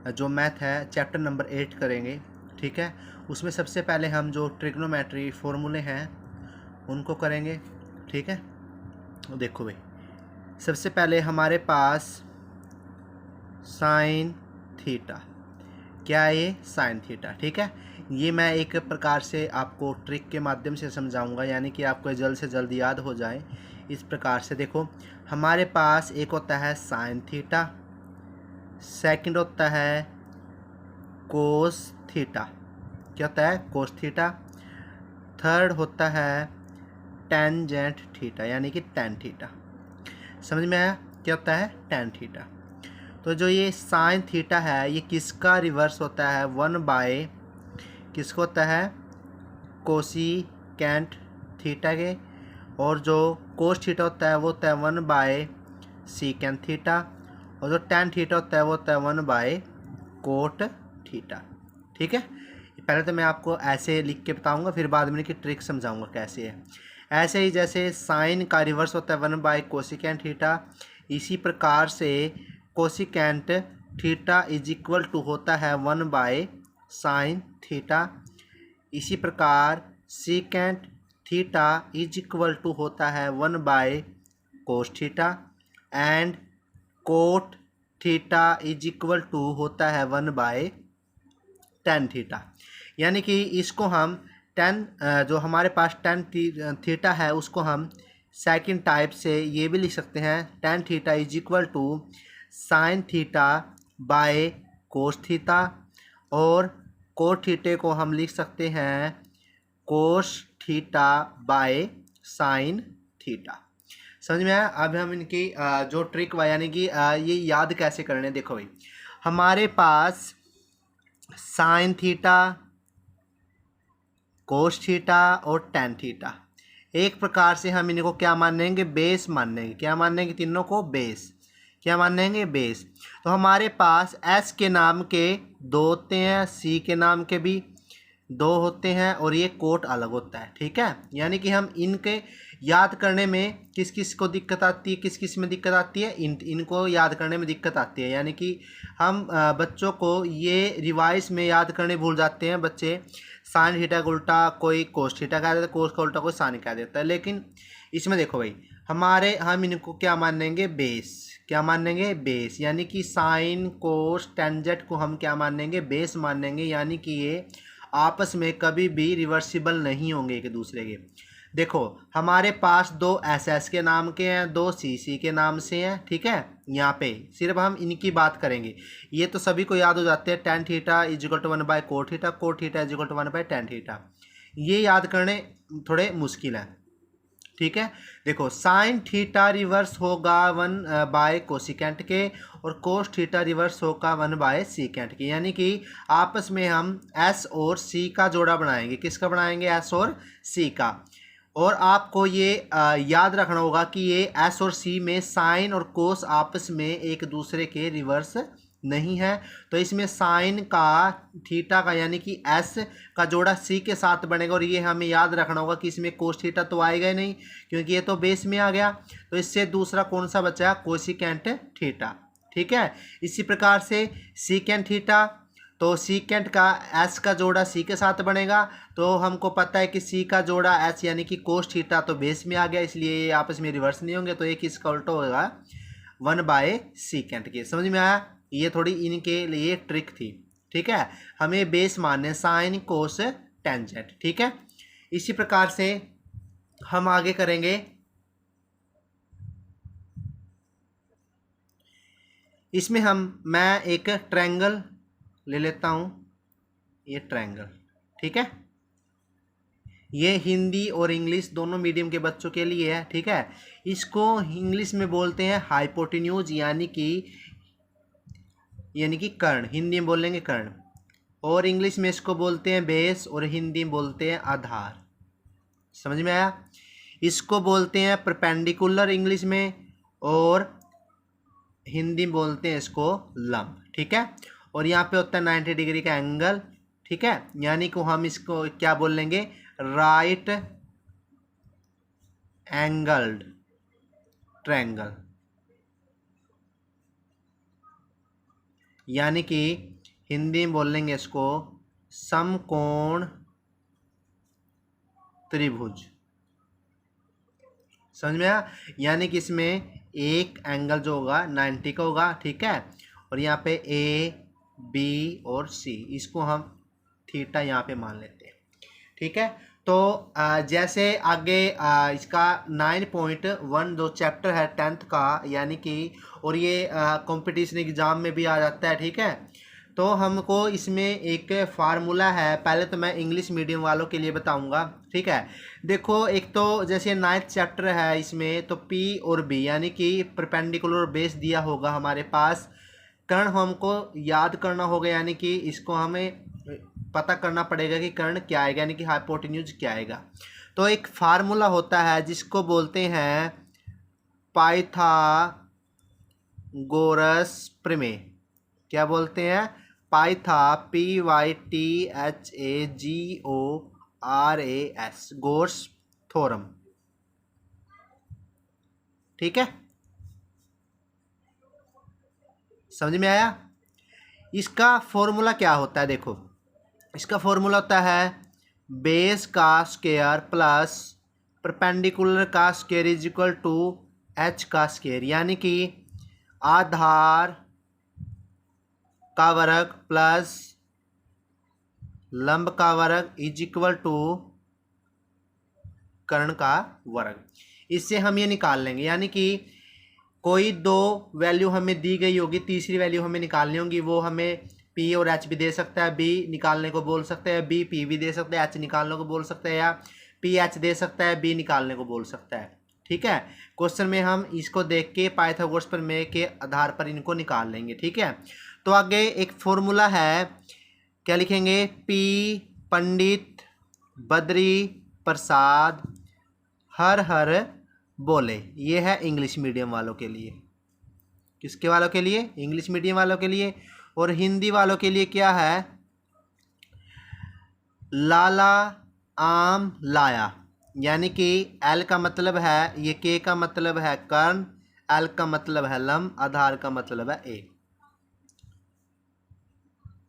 जो मैथ है chapter number 8 करेंगे। ठीक है, उसमें सबसे पहले हम जो ट्रिग्नोमेट्री फॉर्मूले हैं उनको करेंगे। ठीक है, तो देखो भाई, सबसे पहले हमारे पास साइन थीटा, क्या है ये साइन थीटा। ठीक है, ये मैं एक प्रकार से आपको ट्रिक के माध्यम से समझाऊंगा, यानी कि आपको जल्द से जल्द याद हो जाए। इस प्रकार से देखो, हमारे पास एक होता है साइन थीटा, सेकंड होता है कोस थीटा, क्या होता है कोस थीटा, थर्ड होता है टेंजेंट थीटा यानी कि टेन थीटा। समझ में आया क्या होता है टेन थीटा। तो जो ये साइन थीटा है ये किसका रिवर्स होता है, 1/, किसको होता है कोसिकेंट थीटा के, और जो कोस थीटा होता है वो होता है 1/सीकेंट थीटा, और जो टेन थीटा होता है वो होता है 1/कोट थीटा। ठीक है, पहले तो मैं आपको ऐसे लिख के बताऊंगा, फिर बाद में इनकी ट्रिक समझाऊंगा कैसे है। ऐसे ही जैसे साइन का रिवर्स होता है 1/कोसिकेंट थीटा, इसी प्रकार से cosecant theta is equal to होता है 1/साइन थीटा। इसी प्रकार secant theta is equal to होता है 1/कोस theta, and cot theta is equal to होता है 1/टेन थीटा। यानी कि इसको हम टेन, जो हमारे पास टेन थीटा है उसको हम सेकंड टाइप से ये भी लिख सकते हैं, tan theta is equal to sine theta by cos theta, और कोस थीटे को हम लिख सकते हैं cos theta by sine theta. समझ में आया। अब हम इनकी जो ट्रिक यानी कि ये याद कैसे करने, देखो भाई, हमारे पास साइन थीटा, कोस थीटा और टेन थीटा, एक प्रकार से हम इनको क्या मानेंगे बेस मानेंगे। क्या मानेंगे तीनों को बेस, क्या मानेंगे बेस। तो हमारे पास एस के नाम के दो होते हैं, सी के नाम के भी दो होते हैं, और ये कोट अलग होता है। ठीक है, यानी कि हम इनके याद करने में किस किस को दिक्कत आती है, किस किस में दिक्कत आती है, इनको याद करने में दिक्कत आती है। यानी कि हम बच्चों को ये रिवाइज में याद करने भूल जाते हैं बच्चे। साइन थीटा का उल्टा कोई कोस थीटा कह देता है, कोस का उल्टा कोई साइन कह देता है। लेकिन इसमें देखो भाई, हम इनको क्या मानेंगे बेस, क्या मानेंगे बेस, यानी कि साइन कोस टेंजेंट को हम क्या मानेंगे बेस मानेंगे, यानी कि ये आपस में कभी भी रिवर्सिबल नहीं होंगे एक दूसरे के। देखो हमारे पास दो एस एस के नाम के हैं, दो सी सी के नाम से हैं। ठीक है, यहाँ पे सिर्फ हम इनकी बात करेंगे, ये तो सभी को याद हो जाते हैं, tan theta is equal to 1/कोट theta, cot theta is equal to 1/टेन थीटा। ये याद करने थोड़े मुश्किल है। ठीक है, देखो साइन थीटा रिवर्स होगा 1/कोसिकेंट के, और कोस थीटा रिवर्स होगा 1/सीकेंट के, यानी कि आपस में हम एस और सी का जोड़ा बनाएंगे। किसका बनाएंगे, एस और सी का। और आपको ये याद रखना होगा कि ये एस और सी में साइन और कोस आपस में एक दूसरे के रिवर्स नहीं है। तो इसमें साइन का थीटा का यानी कि एस का जोड़ा सी के साथ बनेगा, और ये हमें याद रखना होगा कि इसमें कोस थीटा तो आएगा ही नहीं, क्योंकि ये तो बेस में आ गया। तो इससे दूसरा कौन सा बचा, कोसिकेंट थीटा। ठीक है, इसी प्रकार से सीकेंट थीटा, तो सीकेंट का एस का जोड़ा सी के साथ बनेगा, तो हमको पता है कि सी का जोड़ा एस यानी कि कोस थीटा तो बेस में आ गया, इसलिए ये आपस में रिवर्स नहीं होंगे, तो एक इसका उल्टा होगा 1/सीकेंट के। समझ में आया, ये थोड़ी इनके लिए ट्रिक थी। ठीक है, हमें बेस मानने साइन कोस टेंजेंट। ठीक है, इसी प्रकार से हम आगे करेंगे। इसमें मैं एक ट्रायंगल ले लेता हूं, ये ट्रायंगल। ठीक है, ये हिंदी और इंग्लिश दोनों मीडियम के बच्चों के लिए है। ठीक है, इसको इंग्लिश में बोलते हैं हाइपोटेन्यूज, यानी कि कर्ण, हिंदी में बोलेंगे कर्ण, और इंग्लिश में इसको बोलते हैं बेस, और हिंदी में बोलते हैं आधार। समझ में आया। इसको बोलते हैं परपेंडिकुलर इंग्लिश में, और हिंदी में बोलते हैं इसको लंब। ठीक है, और यहाँ पे होता है 90 डिग्री का एंगल। ठीक है, यानी कि हम इसको क्या बोल लेंगे, राइट एंगल्ड ट्रायंगल। यानी कि हिंदी में बोल लेंगे इसको समकोण त्रिभुज। समझ में आया? यानी कि इसमें एक एंगल जो होगा 90 का होगा, ठीक है, और यहाँ पे ए बी और सी, इसको हम थीटा यहाँ पे मान लेते हैं, ठीक है। तो जैसे आगे इसका 9.1 जो चैप्टर है 10th का, यानी कि, और ये कंपटीशन एग्जाम में भी आ जाता है, ठीक है। तो हमको इसमें एक फार्मूला है, पहले तो मैं इंग्लिश मीडियम वालों के लिए बताऊंगा, ठीक है। देखो, एक तो जैसे 9th चैप्टर है, इसमें तो पी और बी यानी कि परपेंडिकुलर बेस दिया होगा हमारे पास, कर्ण हमको याद करना होगा, यानी कि इसको हमें पता करना पड़ेगा कि कर्ण क्या आएगा, यानी कि हाइपोटेन्यूज क्या आएगा। तो एक फार्मूला होता है जिसको बोलते हैं पाइथागोरस प्रमेय। क्या बोलते हैं? पाइथा, PYTHAGORAS, गोर्स थ्योरम, ठीक है। समझ में आया? इसका फॉर्मूला क्या होता है? देखो, इसका फॉर्मूला होता है बेस का स्क्वायर प्लस परपेंडिकुलर का square is equal to H का स्क्वायर, यानी कि आधार का वर्ग प्लस लंब का वर्ग इज इक्वल टू कर्ण का वर्ग। इससे हम ये निकाल लेंगे, यानी कि कोई दो वैल्यू हमें दी गई होगी, तीसरी वैल्यू हमें निकालनी होगी, वो हमें पी और एच भी दे सकता है, बी निकालने को बोल सकते हैं, बी पी भी दे सकते हैं, एच निकालने को बोल सकते हैं, या पी एच दे सकता है, बी निकालने को बोल सकता है, ठीक है। क्वेश्चन में हम इसको देख के पाइथागोरस प्रमेय के आधार पर इनको निकाल लेंगे, ठीक है। तो आगे एक फॉर्मूला है, क्या लिखेंगे? पी पंडित बद्री प्रसाद हर हर बोले। ये है इंग्लिश मीडियम वालों के लिए। किसके वालों के लिए? इंग्लिश मीडियम वालों के लिए। और हिंदी वालों के लिए क्या है? लाला आम लाया, यानी कि एल का मतलब है, ये के का मतलब है कर्ण, एल का मतलब है लंब, आधार का मतलब है ए।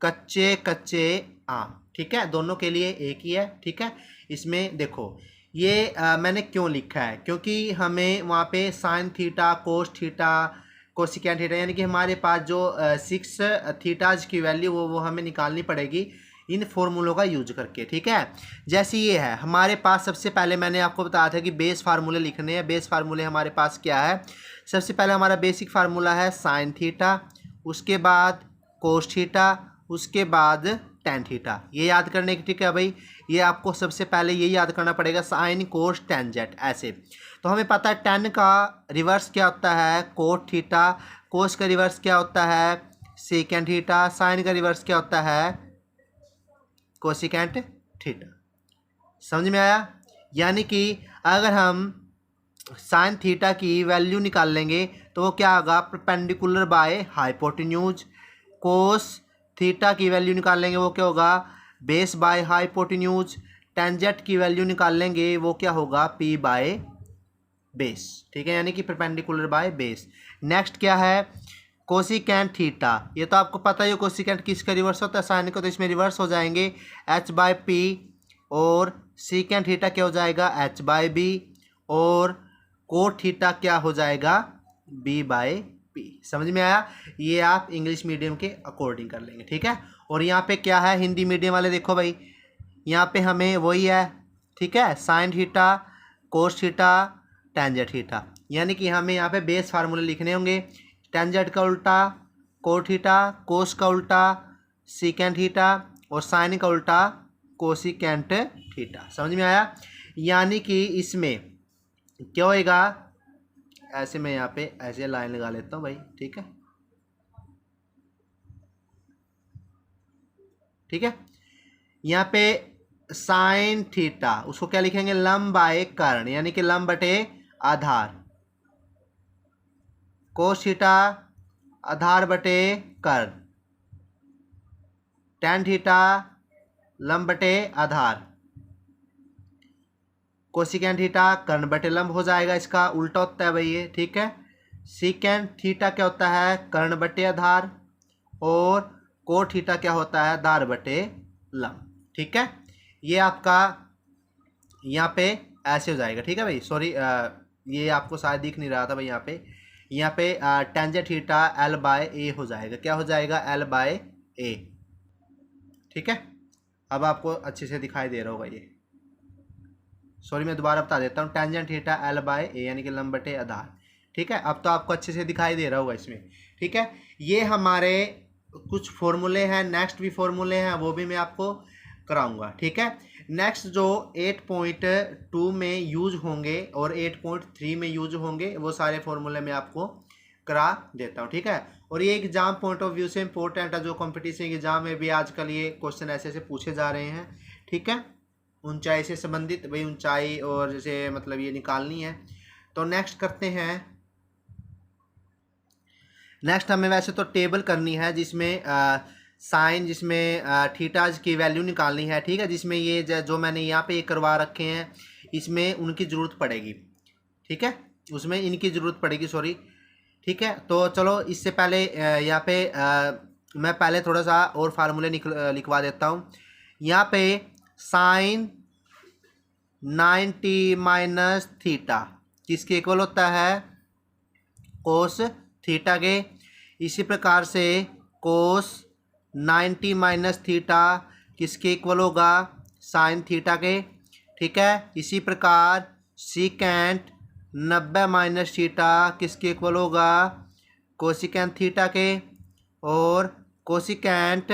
कच्चे कच्चे आम, ठीक है, दोनों के लिए एक ही है, ठीक है। इसमें देखो, ये मैंने क्यों लिखा है, क्योंकि हमें वहाँ पे sine theta, cos theta, cosecant theta, यानी कि हमारे पास जो 6 थीटाज की वैल्यू वो हमें निकालनी पड़ेगी इन फॉर्मूलों का यूज करके, ठीक है। जैसे ये है हमारे पास, सबसे पहले मैंने आपको बताया था कि बेस फार्मूले लिखने हैं। बेस फार्मूले हमारे पास क्या है? सबसे पहले हमारा बेसिक फार्मूला है साइन थीटा, उसके बाद कोस थीटा, उसके बाद टेन थीटा। ये याद करने की, ठीक है भाई, ये आपको सबसे पहले ये याद करना पड़ेगा, साइन कोस टेंजेंट, ऐसे। तो हमें पता है टेन का रिवर्स क्या होता है? कोट थीटा, कोस का रिवर्स क्या होता है? सेकेंड थीटा, साइन का रिवर्स क्या होता है? Cosecant theta. समझ में आया? यानी कि अगर हम साइन थीटा की वैल्यू निकाल लेंगे तो वो क्या होगा? Perpendicular by hypotenuse. Cos theta की वैल्यू निकाल लेंगे, वो क्या होगा? Base by hypotenuse. टेंजेंट की वैल्यू निकाल लेंगे, वो क्या होगा? पी बाय बेस, ठीक है, यानी कि परपेंडिकुलर बाय बेस। नेक्स्ट क्या है? Cosecant theta. ये तो आपको पता ही है कोसिकेंट किसका रिवर्स होता है? साइन का, तो इसमें रिवर्स हो जाएंगे एच बाय पी, और सीकेंट थीटा क्या हो जाएगा? एच बाय बी, और कोट थीटा क्या हो जाएगा? B by P. समझ में आया? ये आप इंग्लिश मीडियम के अकॉर्डिंग कर लेंगे, ठीक है। और यहाँ पे क्या है? हिंदी मीडियम वाले देखो भाई, यहाँ पे हमें वही है, ठीक है, sine theta, cos theta, tangent theta, यानी कि हमें यहाँ पे बेस फार्मूले लिखने होंगे। टेंजेंट का उल्टा कोट थीटा, कोस का उल्टा सीकेंट थीटा, और साइन का उल्टा कोसिकेंट थीटा। समझ में आया? यानी कि इसमें क्या होएगा? ऐसे मैं यहाँ पे ऐसे लाइन लगा लेता हूँ भाई, ठीक है, ठीक है। यहाँ पे साइन थीटा, उसको क्या लिखेंगे? लंब बाय कर्ण, यानी कि लंब बटे आधार। कोस थीटा आधार बटे कर्ण। टेन थीटा लंब बटे आधार। कोसिकेंट थीटा कर्ण बटे लंब हो जाएगा, इसका उल्टा होता है भाई ये, ठीक है। सीकेंट थीटा क्या होता है? कर्ण बटे आधार। और कोट थीटा क्या होता है, दार बटे लम। ठीक है, ये आपका यहाँ पे ऐसे हो जाएगा। ठीक है भाई, सॉरी ये आपको शायद दिख नहीं रहा था भाई, यहाँ पे टेंजेंट थीटा एल बाय ए हो जाएगा। क्या हो जाएगा, एल बाय ए। ठीक है, अब आपको अच्छे से दिखाई दे रहा होगा ये, सॉरी मैं दोबारा बता देता हूँ, टेंजेंट थीटा एल बाय ए यानी कि लंब बटे आधार। ठीक है, अब तो आपको अच्छे से दिखाई दे रहा होगा इसमें। ठीक है, ये हमारे कुछ फॉर्मूले हैं, नेक्स्ट भी फॉर्मूले हैं, वो भी मैं आपको कराऊंगा। ठीक है, नेक्स्ट जो 8.2 में यूज होंगे और 8.3 में यूज होंगे, वो सारे फॉर्मूले मैं आपको करा देता हूँ। ठीक है, और ये एग्जाम पॉइंट ऑफ व्यू से इंपॉर्टेंट है, जो कंपटीशन एग्जाम में भी आजकल ये क्वेश्चन ऐसे ऐसे पूछे जा रहे हैं। ठीक है, ऊंचाई से संबंधित भाई, ऊंचाई और जैसे मतलब ये निकालनी है। तो नेक्स्ट करते हैं, नेक्स्ट हमें वैसे तो टेबल करनी है जिसमें साइन, जिसमें थीटाज की वैल्यू निकालनी है। ठीक है, जिसमें ये जो मैंने यहाँ पे करवा रखे हैं, इसमें उनकी ज़रूरत पड़ेगी। ठीक है, उसमें इनकी ज़रूरत पड़ेगी, सॉरी। ठीक है, तो चलो इससे पहले यहाँ पे मैं पहले थोड़ा सा और फार्मूले लिखवा देता हूँ। यहाँ पे साइन 90 माइनस थीटा किसके इक्वल होता है, कोस थीटा के। इसी प्रकार से कोस 90 माइनस थीटा किसके इक्वल होगा, साइन थीटा के। ठीक है, इसी प्रकार सीकेंट 90 माइनस थीटा किसके इक्वल होगा, कोसिकेंट थीटा के। और कोसिकेंट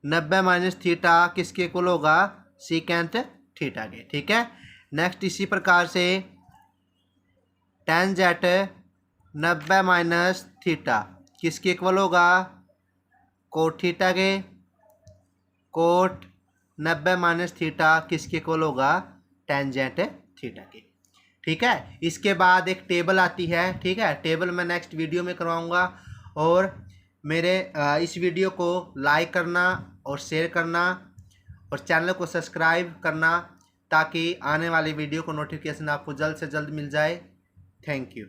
90 माइनस थीटा किसके इक्वल होगा, सीकेंट थीटा के। ठीक है, नेक्स्ट इसी प्रकार से टेंजेंट 90 माइनस थीटा किसके इक्वल होगा, कोट थीटा के। कोट 90 माइनस थीटा किसके इक्वल होगा, टेंजेंट थीटा के। ठीक है, इसके बाद एक टेबल आती है। ठीक है, टेबल मैं नेक्स्ट वीडियो में करवाऊंगा। और मेरे इस वीडियो को लाइक करना और शेयर करना और चैनल को सब्सक्राइब करना, ताकि आने वाली वीडियो को नोटिफिकेशन आपको जल्द से जल्द मिल जाए। Thank you.